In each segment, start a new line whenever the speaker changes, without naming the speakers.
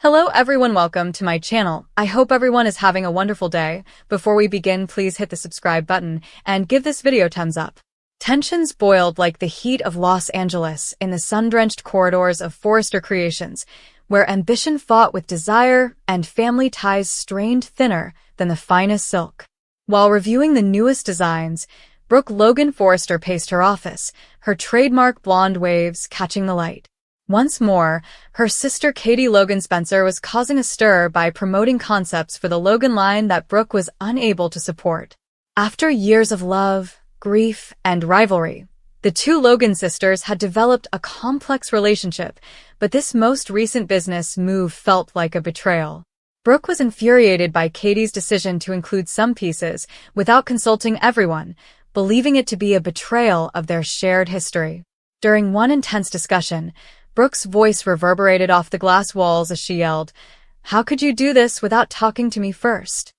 Hello everyone, welcome to my channel. I hope everyone is having a wonderful day. Before we begin, please hit the subscribe button and give this video a thumbs up. Tensions boiled like the heat of Los Angeles in the sun-drenched corridors of Forrester Creations, where ambition fought with desire and family ties strained thinner than the finest silk. While reviewing the newest designs, Brooke Logan Forrester paced her office, her trademark blonde waves catching the light. Once more, her sister Katie Logan Spencer was causing a stir by promoting concepts for the Logan line that Brooke was unable to support. After years of love, grief, and rivalry, the two Logan sisters had developed a complex relationship, but this most recent business move felt like a betrayal. Brooke was infuriated by Katie's decision to include some pieces without consulting everyone, believing it to be a betrayal of their shared history. During one intense discussion, Brooke's voice reverberated off the glass walls as she yelled, "How could you do this without talking to me first?"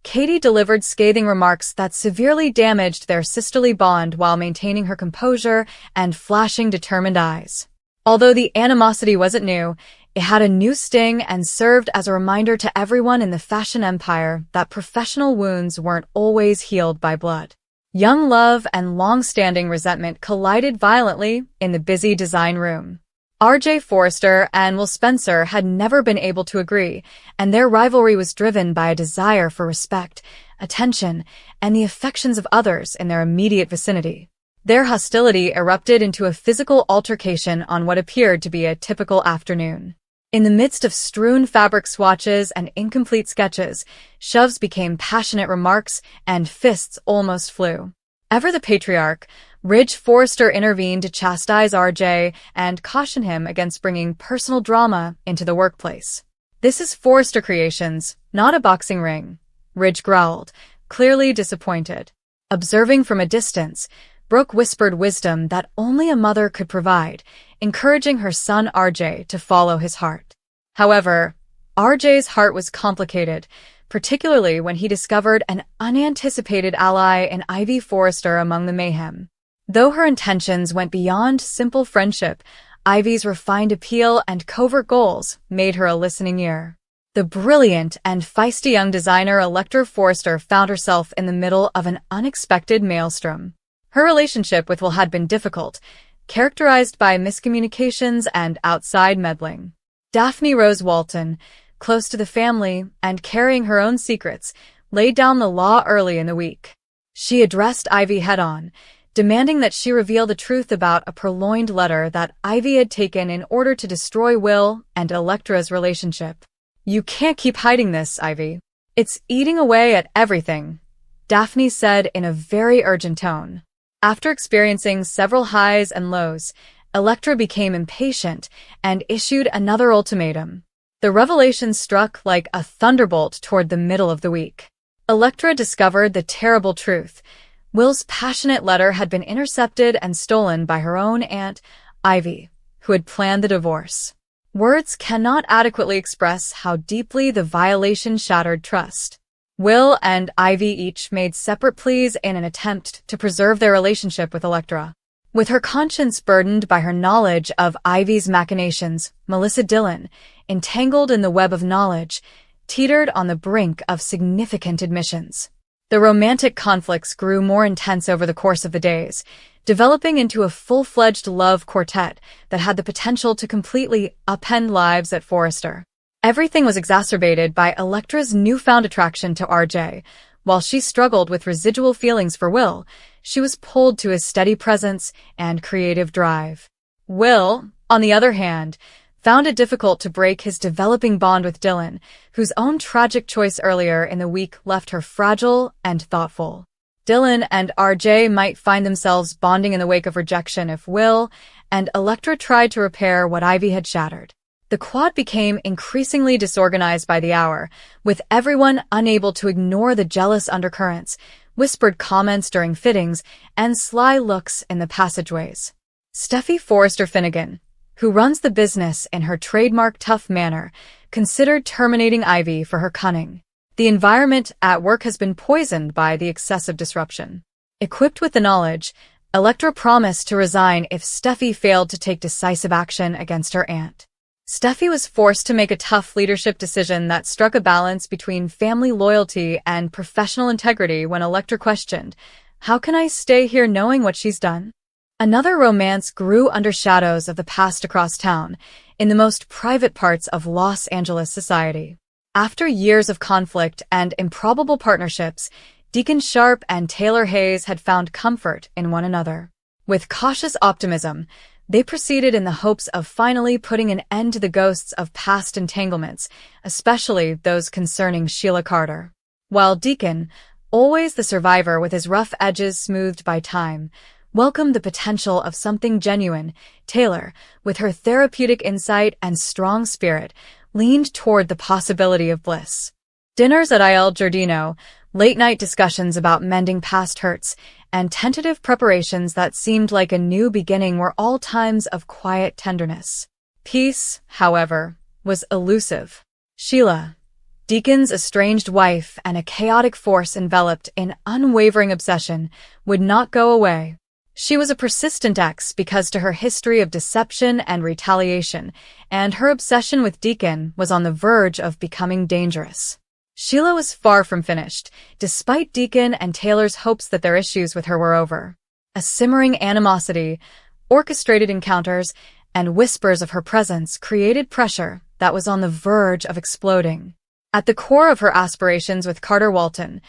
Katie delivered scathing remarks that severely damaged their sisterly bond while maintaining her composure and flashing determined eyes. Although the animosity wasn't new, it had a new sting and served as a reminder to everyone in the fashion empire that professional wounds weren't always healed by blood. Young love and long-standing resentment collided violently in the busy design room. R.J. Forrester and Will Spencer had never been able to agree, and their rivalry was driven by a desire for respect, attention, and the affections of others in their immediate vicinity. Their hostility erupted into a physical altercation on what appeared to be a typical afternoon. In the midst of strewn fabric swatches and incomplete sketches, shoves became passionate remarks and fists almost flew. Ever the patriarch, Ridge Forrester intervened to chastise RJ and caution him against bringing personal drama into the workplace. "This is Forrester Creations, not a boxing ring," Ridge growled, clearly disappointed. Observing from a distance, Brooke whispered wisdom that only a mother could provide, encouraging her son RJ to follow his heart. However, RJ's heart was complicated, particularly when he discovered an unanticipated ally in Ivy Forrester among the mayhem. Though her intentions went beyond simple friendship, Ivy's refined appeal and covert goals made her a listening ear. The brilliant and feisty young designer Electra Forrester found herself in the middle of an unexpected maelstrom. Her relationship with Will had been difficult, characterized by miscommunications and outside meddling. Daphne Rose Walton, close to the family and carrying her own secrets, laid down the law early in the week. She addressed Ivy head-on, demanding that she reveal the truth about a purloined letter that Ivy had taken in order to destroy Will and Electra's relationship. "You can't keep hiding this, Ivy. It's eating away at everything," Daphne said in a very urgent tone. After experiencing several highs and lows, Electra became impatient and issued another ultimatum. The revelation struck like a thunderbolt toward the middle of the week. Electra discovered the terrible truth. Will's passionate letter had been intercepted and stolen by her own aunt, Ivy, who had planned the divorce. Words cannot adequately express how deeply the violation shattered trust. Will and Ivy each made separate pleas in an attempt to preserve their relationship with Electra. With her conscience burdened by her knowledge of Ivy's machinations, Melissa Dillon, entangled in the web of knowledge, teetered on the brink of significant admissions. The romantic conflicts grew more intense over the course of the days, developing into a full-fledged love quartet that had the potential to completely upend lives at Forrester. Everything was exacerbated by Electra's newfound attraction to RJ. While she struggled with residual feelings for Will, she was pulled to his steady presence and creative drive. Will, on the other hand, found it difficult to break his developing bond with Dillon, whose own tragic choice earlier in the week left her fragile and thoughtful. Dillon and RJ might find themselves bonding in the wake of rejection if Will and Electra tried to repair what Ivy had shattered. The quad became increasingly disorganized by the hour, with everyone unable to ignore the jealous undercurrents, whispered comments during fittings, and sly looks in the passageways. Steffi Forrester Finnegan, who runs the business in her trademark tough manner, considered terminating Ivy for her cunning. The environment at work has been poisoned by the excessive disruption. Equipped with the knowledge, Electra promised to resign if Steffi failed to take decisive action against her aunt. Steffi was forced to make a tough leadership decision that struck a balance between family loyalty and professional integrity when Elektra questioned, "How can I stay here knowing what she's done?" Another romance grew under shadows of the past across town, in the most private parts of Los Angeles society. After years of conflict and improbable partnerships, Deacon Sharp and Taylor Hayes had found comfort in one another. With cautious optimism, they proceeded in the hopes of finally putting an end to the ghosts of past entanglements, especially those concerning Sheila Carter. While Deacon, always the survivor with his rough edges smoothed by time, welcomed the potential of something genuine, Taylor, with her therapeutic insight and strong spirit, leaned toward the possibility of bliss. Dinners at Il Giardino, late-night discussions about mending past hurts, and tentative preparations that seemed like a new beginning were all times of quiet tenderness. Peace, however, was elusive. Sheila, Deacon's estranged wife and a chaotic force enveloped in unwavering obsession, would not go away. She was a persistent ex because to her history of deception and retaliation, and her obsession with Deacon was on the verge of becoming dangerous. Sheila was far from finished, despite Deacon and Taylor's hopes that their issues with her were over. A simmering animosity, orchestrated encounters, and whispers of her presence created pressure that was on the verge of exploding. At the core of her aspirations with Carter Walton,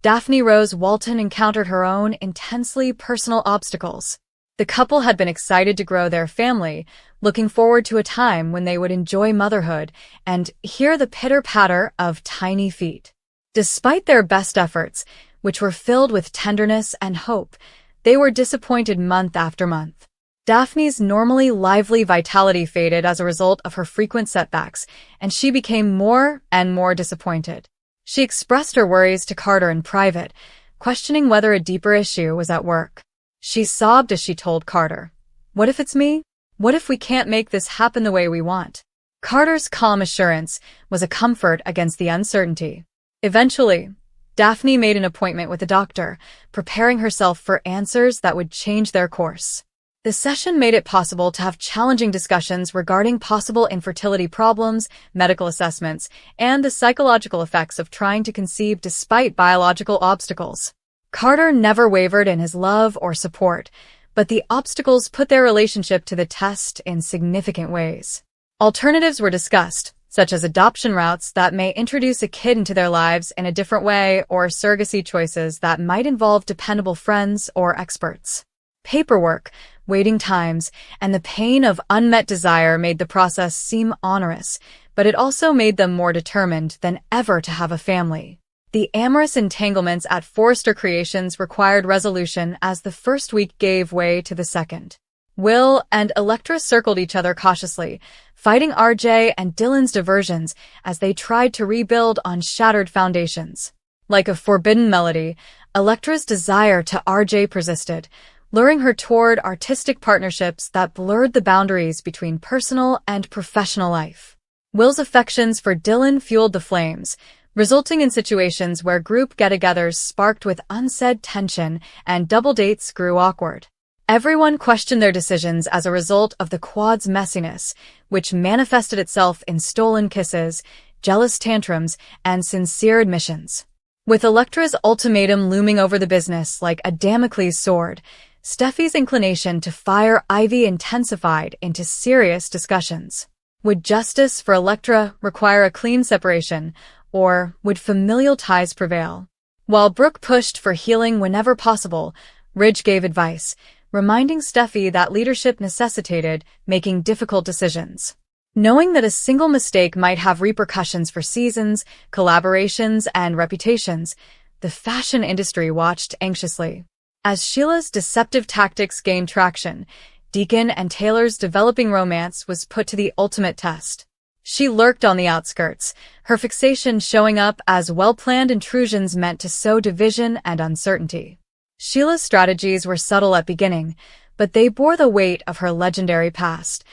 Daphne Rose Walton encountered her own intensely personal obstacles. The couple had been excited to grow their family, looking forward to a time when they would enjoy motherhood and hear the pitter-patter of tiny feet. Despite their best efforts, which were filled with tenderness and hope, they were disappointed month after month. Daphne's normally lively vitality faded as a result of her frequent setbacks, and she became more and more disappointed. She expressed her worries to Carter in private, questioning whether a deeper issue was at work. She sobbed as she told Carter, "What if it's me? What if we can't make this happen the way we want?" Carter's calm assurance was a comfort against the uncertainty. Eventually, Daphne made an appointment with a doctor, preparing herself for answers that would change their course. The session made it possible to have challenging discussions regarding possible infertility problems, medical assessments, and the psychological effects of trying to conceive despite biological obstacles. Carter never wavered in his love or support, but the obstacles put their relationship to the test in significant ways. Alternatives were discussed, such as adoption routes that may introduce a kid into their lives in a different way or surrogacy choices that might involve dependable friends or experts. Paperwork, waiting times, and the pain of unmet desire made the process seem onerous, but it also made them more determined than ever to have a family. The amorous entanglements at Forrester Creations required resolution as the first week gave way to the second. Will and Elektra circled each other cautiously, fighting RJ and Dylan's diversions as they tried to rebuild on shattered foundations. Like a forbidden melody, Elektra's desire to RJ persisted, luring her toward artistic partnerships that blurred the boundaries between personal and professional life. Will's affections for Dylan fueled the flames, resulting in situations where group get-togethers sparked with unsaid tension and double dates grew awkward. Everyone questioned their decisions as a result of the quad's messiness, which manifested itself in stolen kisses, jealous tantrums, and sincere admissions. With Elektra's ultimatum looming over the business like a Damocles sword, Steffi's inclination to fire Ivy intensified into serious discussions. Would justice for Elektra require a clean separation, or would familial ties prevail? While Brooke pushed for healing whenever possible, Ridge gave advice, reminding Steffi that leadership necessitated making difficult decisions. Knowing that a single mistake might have repercussions for seasons, collaborations, and reputations, the fashion industry watched anxiously. As Sheila's deceptive tactics gained traction, Deacon and Taylor's developing romance was put to the ultimate test. She lurked on the outskirts, her fixation showing up as well-planned intrusions meant to sow division and uncertainty. Sheila's strategies were subtle at beginning, but they bore the weight of her legendary past.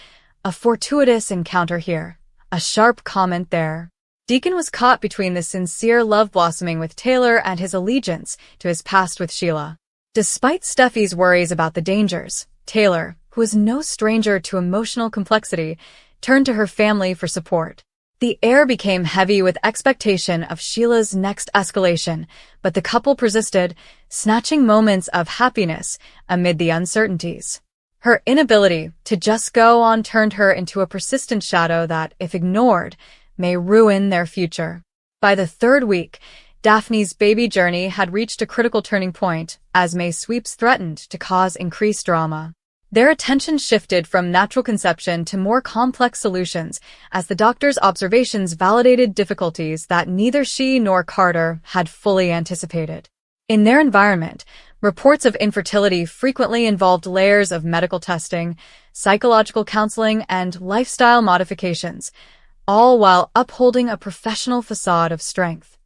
A fortuitous encounter here, a sharp comment there. Deacon was caught between the sincere love blossoming with Taylor and his allegiance to his past with Sheila. Despite Steffi's worries about the dangers, Taylor, who was no stranger to emotional complexity, turned to her family for support. The air became heavy with expectation of Sheila's next escalation, but the couple persisted, snatching moments of happiness amid the uncertainties. Her inability to just go on turned her into a persistent shadow that, if ignored, may ruin their future. By the third week, Daphne's baby journey had reached a critical turning point as May's sweeps threatened to cause increased drama. Their attention shifted from natural conception to more complex solutions as the doctor's observations validated difficulties that neither she nor Carter had fully anticipated. In their environment, reports of infertility frequently involved layers of medical testing, psychological counseling, and lifestyle modifications, all while upholding a professional facade of strength.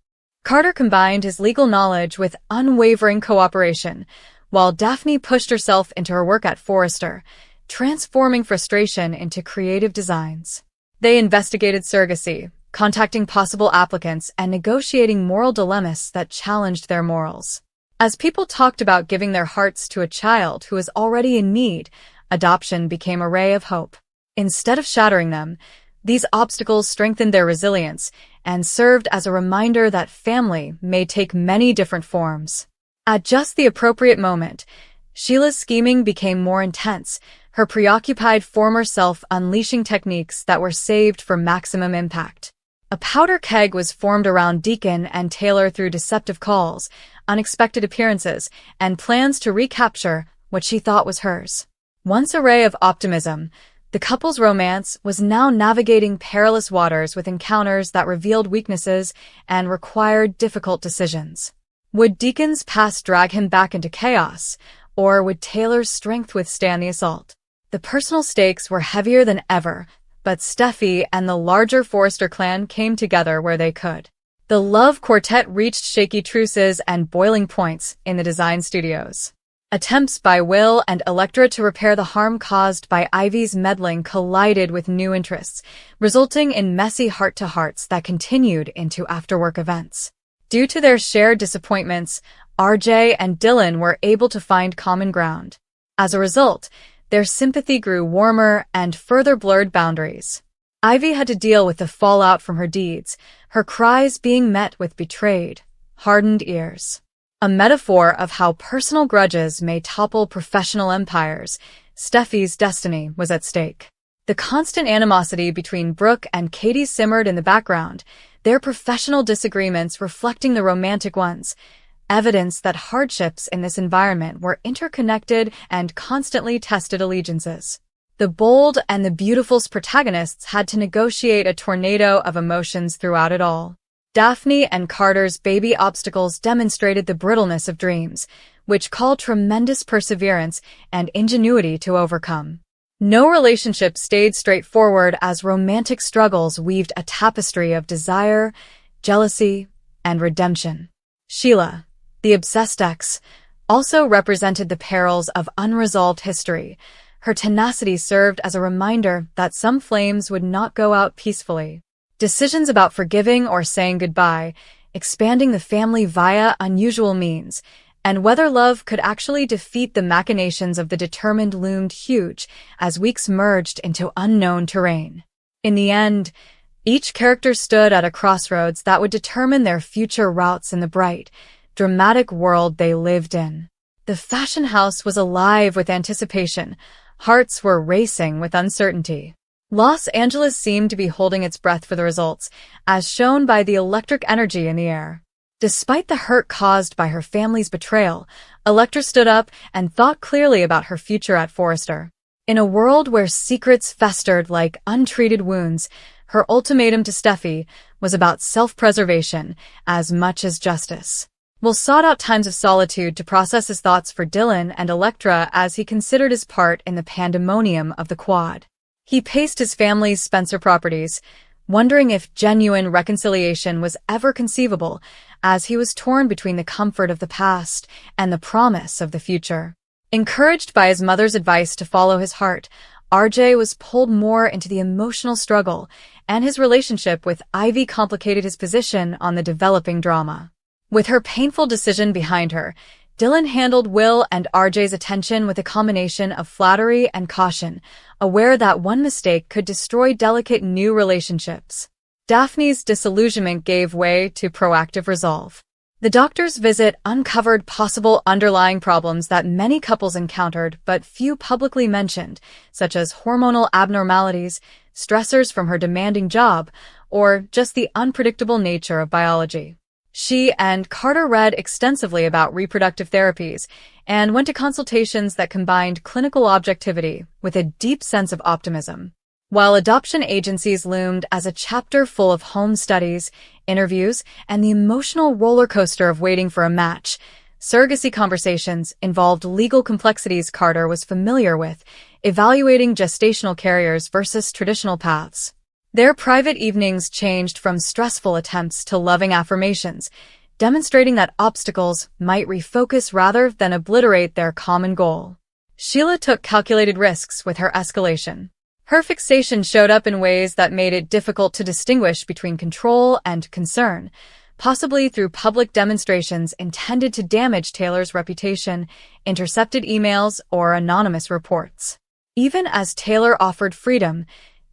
Carter combined his legal knowledge with unwavering cooperation, while Daphne pushed herself into her work at Forrester, transforming frustration into creative designs. They investigated surrogacy, contacting possible applicants and negotiating moral dilemmas that challenged their morals. As people talked about giving their hearts to a child who was already in need, adoption became a ray of hope. Instead of shattering them, these obstacles strengthened their resilience and served as a reminder that family may take many different forms. At just the appropriate moment, Sheila's scheming became more intense, her preoccupied former self unleashing techniques that were saved for maximum impact. A powder keg was formed around Deacon and Taylor through deceptive calls, unexpected appearances, and plans to recapture what she thought was hers. Once a ray of optimism, the couple's romance was now navigating perilous waters with encounters that revealed weaknesses and required difficult decisions. Would Deacon's past drag him back into chaos, or would Taylor's strength withstand the assault? The personal stakes were heavier than ever, but Steffi and the larger Forrester clan came together where they could. The love quartet reached shaky truces and boiling points in the design studios. Attempts by Will and Elektra to repair the harm caused by Ivy's meddling collided with new interests, resulting in messy heart-to-hearts that continued into after-work events. Due to their shared disappointments, RJ and Dylan were able to find common ground. As a result, their sympathy grew warmer and further blurred boundaries. Ivy had to deal with the fallout from her deeds, her cries being met with betrayed, hardened ears. A metaphor of how personal grudges may topple professional empires, Steffi's destiny was at stake. The constant animosity between Brooke and Katie simmered in the background, their professional disagreements reflecting the romantic ones, evidence that hardships in this environment were interconnected and constantly tested allegiances. The bold and the beautiful's protagonists had to negotiate a tornado of emotions throughout it all. Daphne and Carter's baby obstacles demonstrated the brittleness of dreams, which called tremendous perseverance and ingenuity to overcome. No relationship stayed straightforward as romantic struggles weaved a tapestry of desire, jealousy, and redemption. Sheila, the obsessed ex, also represented the perils of unresolved history. Her tenacity served as a reminder that some flames would not go out peacefully. Decisions about forgiving or saying goodbye, expanding the family via unusual means, and whether love could actually defeat the machinations of the determined loomed huge as weeks merged into unknown terrain. In the end, each character stood at a crossroads that would determine their future routes in the bright, dramatic world they lived in. The fashion house was alive with anticipation. Hearts were racing with uncertainty. Los Angeles seemed to be holding its breath for the results, as shown by the electric energy in the air. Despite the hurt caused by her family's betrayal, Elektra stood up and thought clearly about her future at Forrester. In a world where secrets festered like untreated wounds, her ultimatum to Steffi was about self-preservation as much as justice. Will sought out times of solitude to process his thoughts for Dylan and Elektra as he considered his part in the pandemonium of the Quad. He paced his family's Spencer properties, wondering if genuine reconciliation was ever conceivable, as he was torn between the comfort of the past and the promise of the future. Encouraged by his mother's advice to follow his heart, RJ was pulled more into the emotional struggle, and his relationship with Ivy complicated his position on the developing drama. With her painful decision behind her, Dylan handled Will and RJ's attention with a combination of flattery and caution, aware that one mistake could destroy delicate new relationships. Daphne's disillusionment gave way to proactive resolve. The doctor's visit uncovered possible underlying problems that many couples encountered but few publicly mentioned, such as hormonal abnormalities, stressors from her demanding job, or just the unpredictable nature of biology. She and Carter read extensively about reproductive therapies and went to consultations that combined clinical objectivity with a deep sense of optimism. While adoption agencies loomed as a chapter full of home studies, interviews, and the emotional roller coaster of waiting for a match, surrogacy conversations involved legal complexities Carter was familiar with, evaluating gestational carriers versus traditional paths. Their private evenings changed from stressful attempts to loving affirmations, demonstrating that obstacles might refocus rather than obliterate their common goal. Sheila took calculated risks with her escalation. Her fixation showed up in ways that made it difficult to distinguish between control and concern, possibly through public demonstrations intended to damage Taylor's reputation, intercepted emails, or anonymous reports. Even as Taylor offered freedom,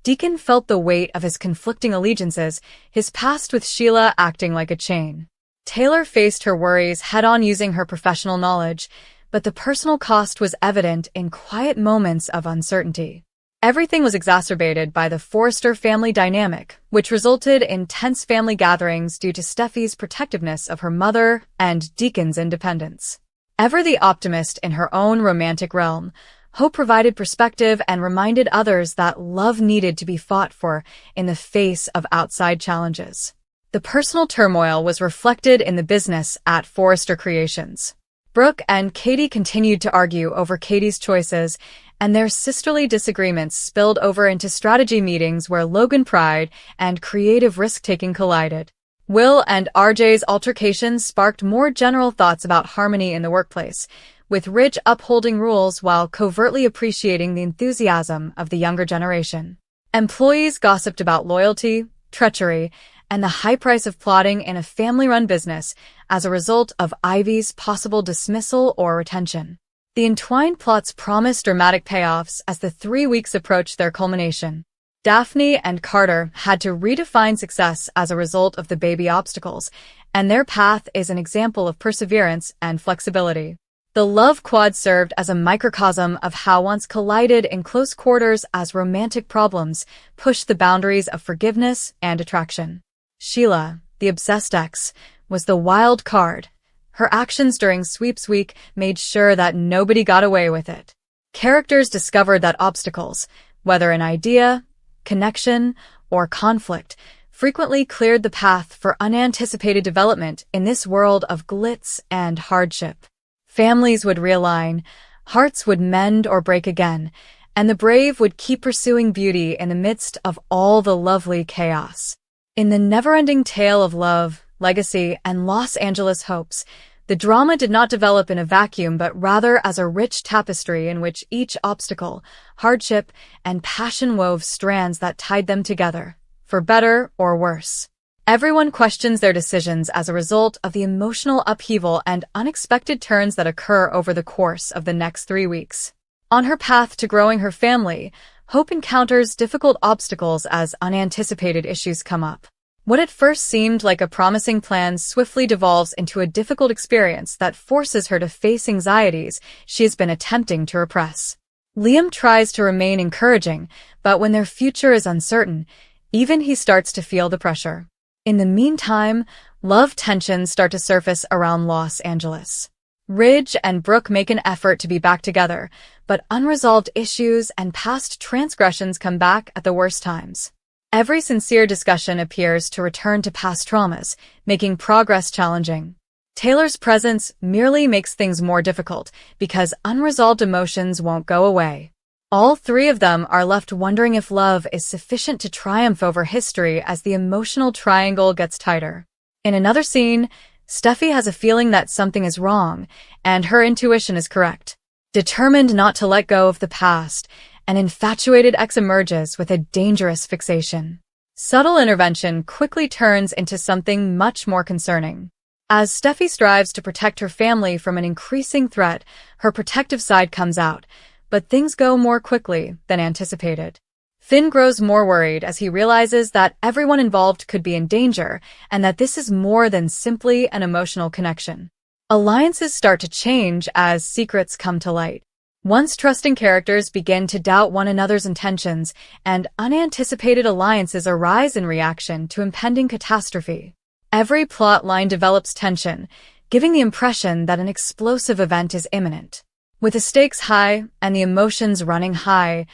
Deacon felt the weight of his conflicting allegiances, his past with Sheila acting like a chain. Taylor faced her worries head-on using her professional knowledge, but the personal cost was evident in quiet moments of uncertainty. Everything was exacerbated by the Forrester family dynamic, which resulted in tense family gatherings due to Steffi's protectiveness of her mother and Deacon's independence. Ever the optimist in her own romantic realm, Hope provided perspective and reminded others that love needed to be fought for in the face of outside challenges. The personal turmoil was reflected in the business at Forrester Creations. Brooke and Katie continued to argue over Katie's choices, and their sisterly disagreements spilled over into strategy meetings where Logan pride and creative risk-taking collided. Will and RJ's altercations sparked more general thoughts about harmony in the workplace, with Ridge upholding rules while covertly appreciating the enthusiasm of the younger generation. Employees gossiped about loyalty, treachery, and the high price of plotting in a family-run business as a result of Ivy's possible dismissal or retention. The entwined plots promised dramatic payoffs as the 3 weeks approached their culmination. Daphne and Carter had to redefine success as a result of the baby obstacles, and their path is an example of perseverance and flexibility. The love quad served as a microcosm of how once collided in close quarters as romantic problems pushed the boundaries of forgiveness and attraction. Sheila, the obsessed ex, was the wild card. Her actions during sweeps week made sure that nobody got away with it. Characters discovered that obstacles, whether an idea, connection, or conflict, frequently cleared the path for unanticipated development in this world of glitz and hardship. Families would realign, hearts would mend or break again, and the brave would keep pursuing beauty in the midst of all the lovely chaos. In the never-ending tale of love, legacy, and Los Angeles hopes, the drama did not develop in a vacuum but rather as a rich tapestry in which each obstacle, hardship, and passion wove strands that tied them together, for better or worse. Everyone questions their decisions as a result of the emotional upheaval and unexpected turns that occur over the course of the next 3 weeks. On her path to growing her family, Hope encounters difficult obstacles as unanticipated issues come up. What at first seemed like a promising plan swiftly devolves into a difficult experience that forces her to face anxieties she has been attempting to repress. Liam tries to remain encouraging, but when their future is uncertain, even he starts to feel the pressure. In the meantime, love tensions start to surface around Los Angeles. Ridge and Brooke make an effort to be back together, but unresolved issues and past transgressions come back at the worst times. Every sincere discussion appears to return to past traumas, making progress challenging. Taylor's presence merely makes things more difficult because unresolved emotions won't go away. All 3 of them are left wondering if love is sufficient to triumph over history as the emotional triangle gets tighter. In another scene, Steffi has a feeling that something is wrong, and her intuition is correct. Determined not to let go of the past, an infatuated ex emerges with a dangerous fixation. Subtle intervention quickly turns into something much more concerning. As Steffi strives to protect her family from an increasing threat, her protective side comes out, but things go more quickly than anticipated. Finn grows more worried as he realizes that everyone involved could be in danger and that this is more than simply an emotional connection. Alliances start to change as secrets come to light. Once trusting characters begin to doubt one another's intentions, and unanticipated alliances arise in reaction to impending catastrophe. Every plot line develops tension, giving the impression that an explosive event is imminent. With the stakes high and the emotions running high,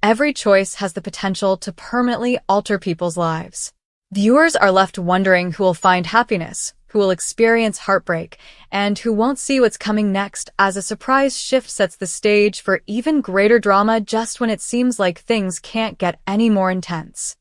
every choice has the potential to permanently alter people's lives. Viewers are left wondering who will find happiness, who will experience heartbreak, and who won't see what's coming next, as a surprise shift sets the stage for even greater drama just when it seems like things can't get any more intense.